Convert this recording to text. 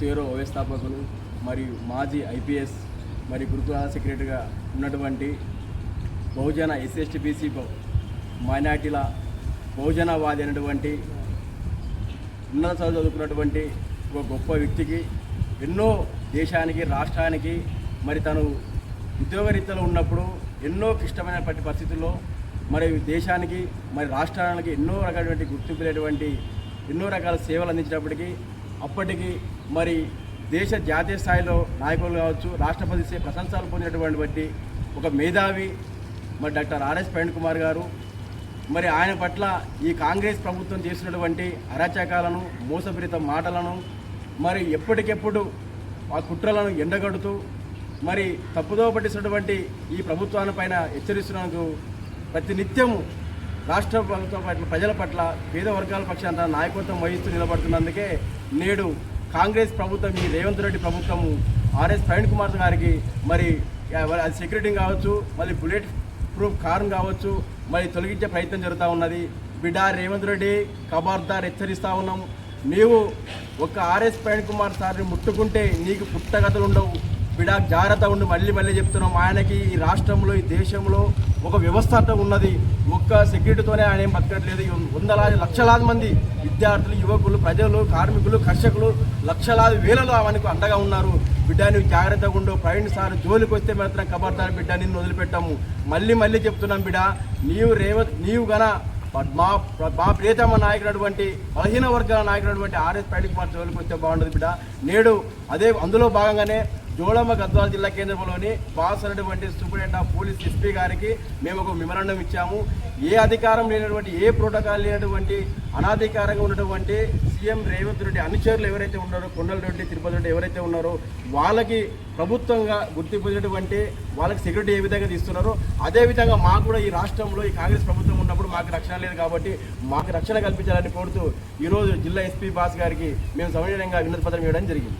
Sero వ్యవస్థాపకులు మరియు మాజీ ఐపీఎస్ మరియు గురుకుల సెక్రటరీగా ఉన్నటువంటి బహుజన SST/BC మైనార్టీల బహుజనవాది అయినటువంటి ఉన్నత చదువు చదువుకున్నటువంటి ఒక గొప్ప వ్యక్తికి ఎన్నో దేశానికి రాష్ట్రానికి మరి తను ఉద్యోగరీత్యాలో ఉన్నప్పుడు ఎన్నో క్లిష్టమైన పరిస్థితుల్లో మరి దేశానికి మరి రాష్ట్రానికి ఎన్నో రకాలైనటువంటి గుర్తింపులేటువంటి ఎన్నో రకాల సేవలు అందించినప్పటికీ అప్పటికి మరి దేశ జాతీయ స్థాయిలో నాయకులు కావచ్చు రాష్ట్రపతి ప్రశంసలు పొందినటువంటి ఒక మేధావి మరి డాక్టర్ ఆర్ఎస్ ప్రవీణ్ కుమార్ గారు మరి ఆయన పట్ల ఈ కాంగ్రెస్ ప్రభుత్వం చేసినటువంటి అరాచకాలను మోసపూరిత మాటలను మరి ఎప్పటికెప్పుడు ఆ కుట్రలను ఎండగడుతూ మరి తప్పుదో పట్టిస్తున్నటువంటి ఈ ప్రభుత్వాలపైన హెచ్చరిస్తున్నందుకు ప్రతినిత్యము రాష్ట్ర ప్రభుత్వం పట్ల ప్రజల పట్ల పేద వర్గాల పక్షాన నాయకత్వం వహిస్తూ నిలబడుతున్నందుకే నేడు కాంగ్రెస్ ప్రభుత్వం ఈ రేవంత్ రెడ్డి ప్రభుత్వము ఆర్ఎస్ ప్రవీణ్ కుమార్ గారికి మరి అది సెక్యూరిటీ కావచ్చు మళ్ళీ బుల్లెట్ ప్రూఫ్ కారు కావచ్చు మరి తొలగించే ప్రయత్నం జరుగుతూ ఉన్నది. బిడ్డ రేవంత్ రెడ్డి ఖబర్దార్ హెచ్చరిస్తూ ఉన్నాం. నీవు ఒక ఆర్ఎస్ ప్రవీణ్ కుమార్ సార్ని ముట్టుకుంటే నీకు పుట్టగతులు ఉండవు. బిడ్డ జాగ్రత్త ఉండి మళ్ళీ చెప్తున్నాం. ఆయనకి ఈ రాష్ట్రంలో ఈ దేశంలో ఒక వ్యవస్థ ఉన్నది. ఒక్క సెక్యూరిటీతోనే ఆయన ఏం బతకట్లేదు. వందలాది లక్షలాది మంది విద్యార్థులు యువకులు ప్రజలు కార్మికులు కర్షకులు లక్షలాది వేలలో ఆయనకు అండగా ఉన్నారు. బిడ్డ నువ్వు జాగ్రత్తగా ఉండు. ప్రవీణ్ సార్ జోలికి వస్తే మాత్రం ఖబర్దార్ బిడ్డ నిన్ను వదిలిపెట్టాము. మళ్ళీ చెప్తున్నాం బిడ్డ నీవు గన మా ప్రియతమ నాయకుడు బలహీన వర్గాల నాయకుడు ఆర్ఎస్ ప్రవీణ్ కుమార్ జోలికి వస్తే బాగుంటుంది బిడ్డ. నేడు అందులో భాగంగానే జోడమ్మ గద్వాల జిల్లా కేంద్రంలోని బాస్ అనేటువంటి సూపరింటెండెంట్ ఆఫ్ పోలీస్ ఎస్పీ గారికి మేము ఒక మెమరాండం ఇచ్చాము. ఏ అధికారం లేనటువంటి ఏ ప్రోటోకాల్ లేనటువంటి అనాధికారంగా ఉన్నటువంటి సీఎం రేవంత్ రెడ్డి అనుచరులు ఎవరైతే ఉన్నారో కొండలరెడ్డి తిరుపతి రెడ్డి ఎవరైతే ఉన్నారో వాళ్ళకి ప్రభుత్వంగా గుర్తింపున్నటువంటి వాళ్ళకి సెక్యూరిటీ ఏ విధంగా తీస్తున్నారో అదేవిధంగా మాకు కూడా ఈ రాష్ట్రంలో ఈ కాంగ్రెస్ ప్రభుత్వం ఉన్నప్పుడు మాకు రక్షణ లేదు కాబట్టి మాకు రక్షణ కల్పించాలని కోరుతూ ఈరోజు జిల్లా ఎస్పీ బాస్ గారికి మేము సవినయంగా వినతి పత్రం ఇవ్వడం జరిగింది.